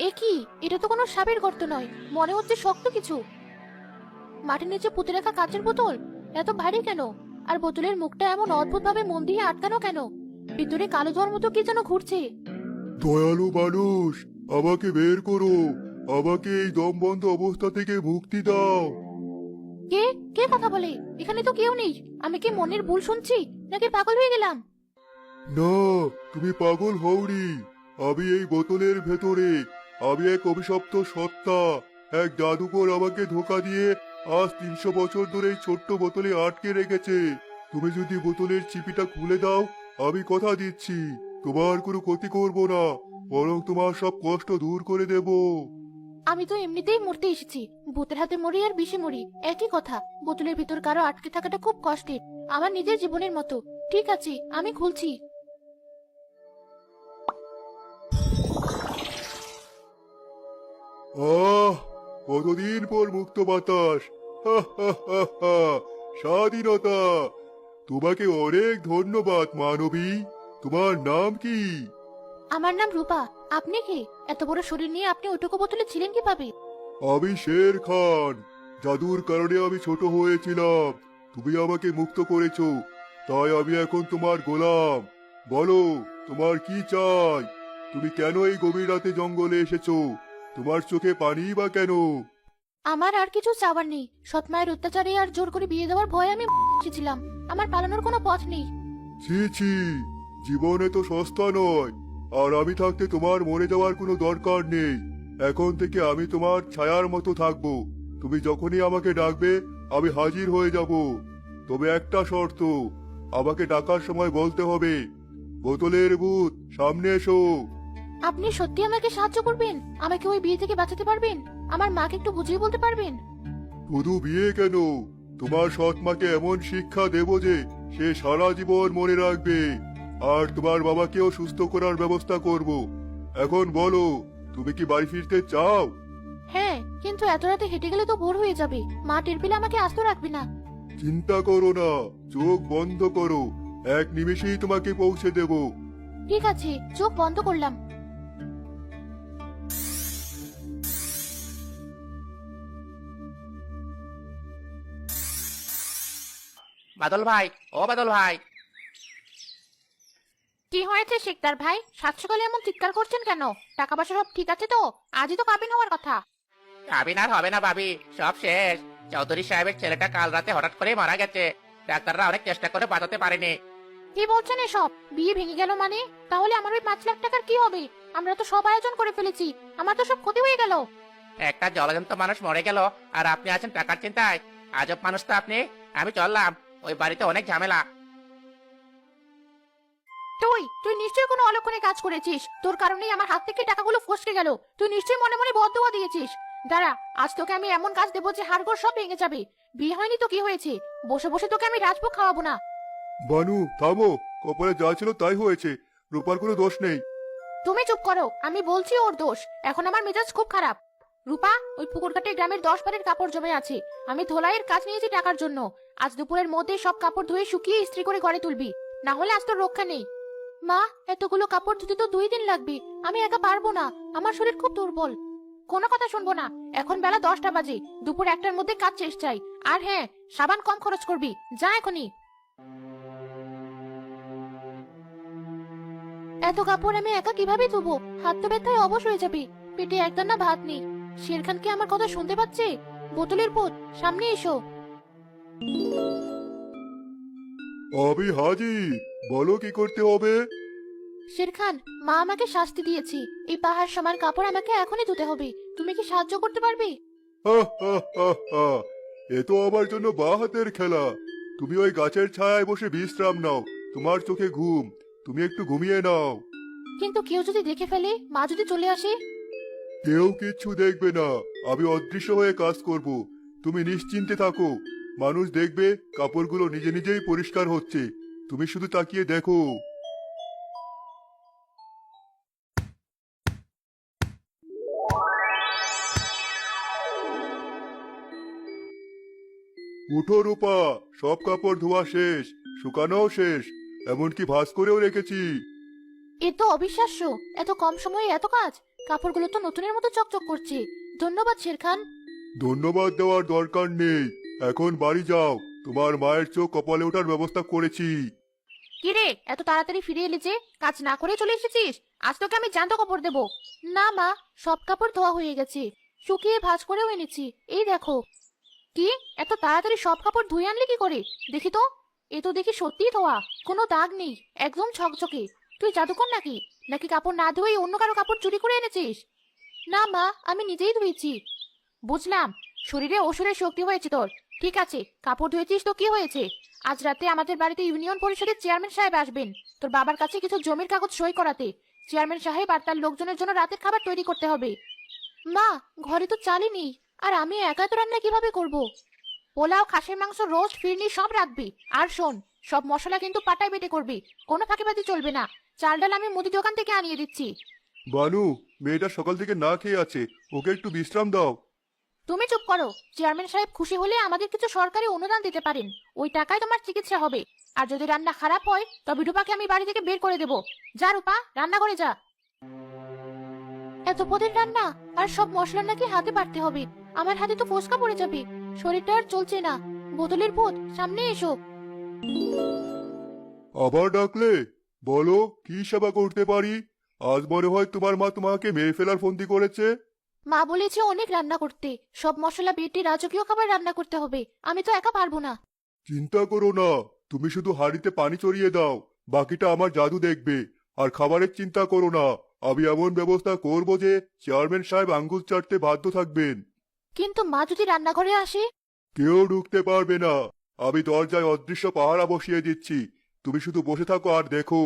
এ কি? এটা তো কোনো সাপের গর্ত নয়, মনে হচ্ছে শক্ত কিছু। মাটির নিচে পুঁতে রাখা কাচের বোতল এত ভারী কেন? আর বোতলের মুখটা এমন অদ্ভুত ভাবে মন দিয়ে আটকানো কেন? ভিতরে কালো ধোঁয়ার মতো কি যেন ঘুরছে। দয়ালু মানুষ, আমাকে বের করো। আমাকে এই দমবন্ধ অবস্থা থেকে মুক্তি দাও। কে? কে কথা বলে? এখানে তো কেউ নেই। আমি কি মনের ভুল শুনছি, নাকি পাগল হয়ে গেলাম? না, তুমি পাগল হওনি। আমি এই বোতলের ভেতরে। আমি এক অভিশপ্ত সত্তা। এক জাদুকর আমাকে ধোঁকা দিয়ে আজ 300 বছর ধরে এই ছোট্ট বোতলে আটকে রেখেছে। তুমি যদি বোতলের চিপিটা খুলে দাও, আমি কথা দিচ্ছি তোমার কোনো ক্ষতি করব না, বরং তোমার সব কষ্ট দূর করে দেব। আমি তো এমনিতেই মরতে এসেছি। ভূতের হাতে মরি আর বিষে মরি, একই কথা। বোতলের ভিতর কারো আটকে থাকাটা খুব কষ্টের, আমার নিজের জীবনের মতো। ঠিক আছে, আমি খুলছি। আহ, কতদিন পর মুক্ত বাতাস। হা হা হা হা, স্বাধীনতা। তোমাকে অনেক ধন্যবাদ মানবী। তোমার নাম কি? আমার নাম রূপা। আপনি কে? এত বড় শরীর নিয়ে আপনি ওটুকু বোতলে ছিলেন কিভাবে? আমি শের খান। জাদুর কারণে আমি ছোট হয়েছিলাম। তুমি আমাকে মুক্ত করেছো, তাই আমি এখন তোমার গোলাম। বলো, তোমার কি চাই? তুমি কেন এই গভীর রাতে জঙ্গলে এসেছো? তোমার চোখে পানি বা কেন? আমার আর কিছু চাওয়ার নেই। সৎ মায়ের অত্যাচারে আর জোর করে বিয়ে দেওয়ার ভয়ে আমি এসেছিলাম। আমার পালানোর কোনো পথ নেই। ছি ছি, জীবনে তো সস্তা নয়। আর আমি থাকতে তোমার মরে যাওয়ার কোনো দরকার নেই। এখন থেকে আমি তোমার ছায়ার মতো থাকবো। তুমি যখনই আমাকে ডাকবে, আমি হাজির হয়ে যাব। তবে একটা শর্ত, আমাকে ডাকার সময় বলতে হবে, বোতলের ভূত সামনে এসো। আপনি সত্যি আমাকে সাহায্য করবেন? আমাকে ওই বিয়ে থেকে বাঁচাতে পারবেন? আমার মাকে একটু বুঝিয়ে বলতে পারবেন? শুধু বিয়ে কেন, তোমার সৎ মাকে এমন শিক্ষা দেব যে সে সারা জীবন মনে রাখবে। আর তোমার বাবাকেও সুস্থ করার ব্যবস্থা করব। এখন বলো, তুমি কি বাড়ি ফিরতে চাও? হ্যাঁ, কিন্তু এত রাতে হেঁটে গেলে তো ভোর হয়ে যাবে। মা টের পেলে আমাকে আস্ত রাখবে না। চিন্তা করো না, চোখ বন্ধ করো, এক নিমেষেই তোমাকে পৌঁছে দেব। ঠিক আছে, চোখ বন্ধ করলাম। বাদল ভাই, ও বাদল ভাই। কি হয়েছে শিকদার ভাই? সাত সকালে এমন চিৎকার করছেন কেন? টাকা পয়সা সব ঠিক আছে তো? আজই তো কাবিন হওয়ার কথা। কাবিন আর হবে না ভাবি, সব শেষ। চৌধুরী সাহেবের ছেলেটা কাল রাতে হঠাৎ করে মারা গেছে। ডাক্তাররা অনেক চেষ্টা করে বাঁচাতে পারেনি। কি বলছেন এসব? বিয়ে ভেঙে গেল মানে? তাহলে আমার ওই 5 লাখ টাকার কি হবে? আমরা তো সব আয়োজন করে ফেলেছি। আমার তো সব ক্ষতি হয়ে গেল। একটা জলজন্ত মানুষ মরে গেল, আর আপনি আছেন টাকার চিন্তায়। আজব মানুষ তো আপনি। আমি চললাম, ওই বাড়িতে অনেক ঝামেলা। তুই তুই নিশ্চয়ই কোনো অলক্ষণে কাজ করেছিস। তোর কারণেই আমার হাত থেকে টাকাগুলো ফসকে গেল। তুই নিশ্চয়ই মনে মনে বদদোয়া দিয়েছিস। দাঁড়া, আজ তোকে আমি এমন কাজ দেবো যে হাড়গোড় সব ভেঙে যাবে। বিয়ে হয়নি তো কি হয়েছে? বসে বসে তোকে আমি রাজভোগ খাওয়াবো না। বানু, থামো। কপালে যা ছিল তাই হয়েছে, রূপার কোনো দোষ নেই। তুমি চুপ করো, আমি বলছি ওর দোষ। এখন আমার মেজাজ খুব খারাপ। রূপা, ওই পুকুরঘাটে গ্রামের 10 বারের কাপড় জমে আছে। আমি ধোলাইয়ের কাজ নিয়েছি টাকার জন্য। আজ দুপুরের মধ্যে সব কাপড় ধুয়ে শুকিয়ে ইস্ত্রি করে ঘরে তুলবি, না হলে আজ তোর রক্ষা নেই। মা, এতগুলো কাপড় ধুতে তো 2 দিন লাগবে। আমি একা পারবো না, আমার শরীর খুব দুর্বল। কোনো কথা শুনবো না। এখন বেলা 10টা বাজে, দুপুর 1টার মধ্যে কাজ শেষ চাই। আর হ্যাঁ, সাবান কম খরচ করবি, যা এখনই। এত কাপড় আমি একা কিভাবে ধুবো? হাত তো ব্যথায় অবশ হয়ে যাবে। পেটে একদানা ভাত নেই। শেরখান কি আমার কথা শুনতে পাচ্ছে? বোতলের ভূত, সামনে এসো। আমি হাজির, বলো কি করতে হবে। শেরখান, মা আমাকে শাস্তি দিয়েছে। এই পাহাড় সমান কাপড় আমাকে এখনই ধুতে হবে। তুমি কি সাহায্য করতে পারবে? হা হা হা হা, এ তো আমার জন্য বাঁ হাতের খেলা। তুমি ওই গাছের ছায়ায় বসে বিশ্রাম নাও, তোমার চোখে ঘুম। তুমি একটু ঘুমিয়ে নাও। কিন্তু কেউ যদি দেখে ফেলে, মা যদি চলে আসে? কেউ কিচ্ছু দেখবে না, আমি অদৃশ্য হয়ে কাজ করব। তুমি নিশ্চিন্তে থাকো, মানুষ দেখবে কাপড়গুলো নিজে নিজেই পরিষ্কার হচ্ছে। তুমি শুধু তাকিয়ে দেখো। উঠো রূপা, সব কাপড় ধোয়া শেষ, শুকানোও শেষ, এমনকি ভাঁজ করেও রেখেছি। এ তো অবিশ্বাস্য। এত কম সময়ে এত কাজ! কাপড়গুলো তো নতুনের মতো চকচক করছে। ধন্যবাদ শেরখান। ধন্যবাদ দেওয়ার দরকার নেই। এখন বাড়ি যাও, তোমার মায়ের চোখ কপালে ওঠার ব্যবস্থা করেছি। কি রে, এত তাড়াতাড়ি ফিরে এলি যে? কাজ না করে চলে এসেছিস? আজ তোকে আমি জ্যান্ত কাপড় দেবো। না মা, সব কাপড় ধোয়া হয়ে গেছে, শুকিয়ে ভাঁজ করেও এনেছি। এই দেখো। কি, এত তাড়াতাড়ি সব কাপড় ধুয়ে আনলি কি করে? দেখি তো। এ তো দেখি সত্যিই ধোয়া, কোনো দাগ নেই, একদম ঝকঝকে। তুই জাদুকর নাকি? নাকি কাপড় না ধুয়েই অন্য কারো কাপড় চুরি করে এনেছিস? না মা, আমি নিজেই ধুয়েছি। বুঝলাম, শরীরে অসুরের শক্তি হয়েছে তোর। ঠিক আছে, কাপড় ধুয়েছিস তো কি হয়েছে? আজ রাতে আমাদের বাড়িতে ইউনিয়ন পরিষদের চেয়ারম্যান সাহেব আসবেন তোর বাবার কাছে কিছু জমির কাগজ সই করাতে। চেয়ারম্যান সাহেব আর তার লোকজনের জন্য রাতের খাবার তৈরি করতে হবে। মা, ঘরে তো চালই নেই, আর আমি একা তো রান্না কিভাবে করব? পোলাও, খাসির মাংস, রোস্ট, ফিরনি সব রাখবি। আর শোন, সব মশলা কিন্তু পাটায় বেটে করবি, কোনো ফাঁকিবাজি চলবে না। চাল ডাল আমি মুদি দোকান থেকে আনিয়ে দিচ্ছি। বানু, মেয়েটা সকাল থেকে না খেয়ে আছে, ওকে একটু বিশ্রাম দাও। তুমি চুপ করো। চেয়ারম্যান সাহেব খুশি হলে আমাদের কিছু সরকারি অনুদান দিতে পারেন, ওই টাকায় তোমার চিকিৎসা হবে। আর যদি রান্না খারাপ হয় তবে রূপাকে আমি বাড়ি থেকে বের করে দেবো। যা রূপা, রান্না করে যা। এত পদের রান্না, আর সব মশলা নাকি হাতে বাটতে হবে। আমার হাতে তো ফোসকা পড়ে যাবে, শরীরটা আর চলছে না। বোতলের ভূত, সামনে এসো। আবার ডাকলে? বলো, কি সেবা করতে পারি? আজ মনে হয় তোমার মা তোমাকে মেরে ফেলার ফন্দি করেছে। মা বলেছে অনেক রান্না করতে, সব মশলা বেটে রাজকীয় খাবার রান্না করতে হবে। আমি তো একা পারবো না। চিন্তা করো না, তুমি শুধু হাঁড়িতে পানি চড়িয়ে দাও, বাকিটা আমার জাদু দেখবে। আর খাবারের চিন্তা করো না, আমি এমন ব্যবস্থা করব যে চেয়ারম্যান সাহেব আঙ্গুল চাটতে বাধ্য থাকবেন। কিন্তু মা যদি রান্নাঘরে আসে? কেউ ঢুকতে পারবে না, আমি দরজায় অদৃশ্য পাহারা বসিয়ে দিচ্ছি। তুমি শুধু বসে থাকো আর দেখো।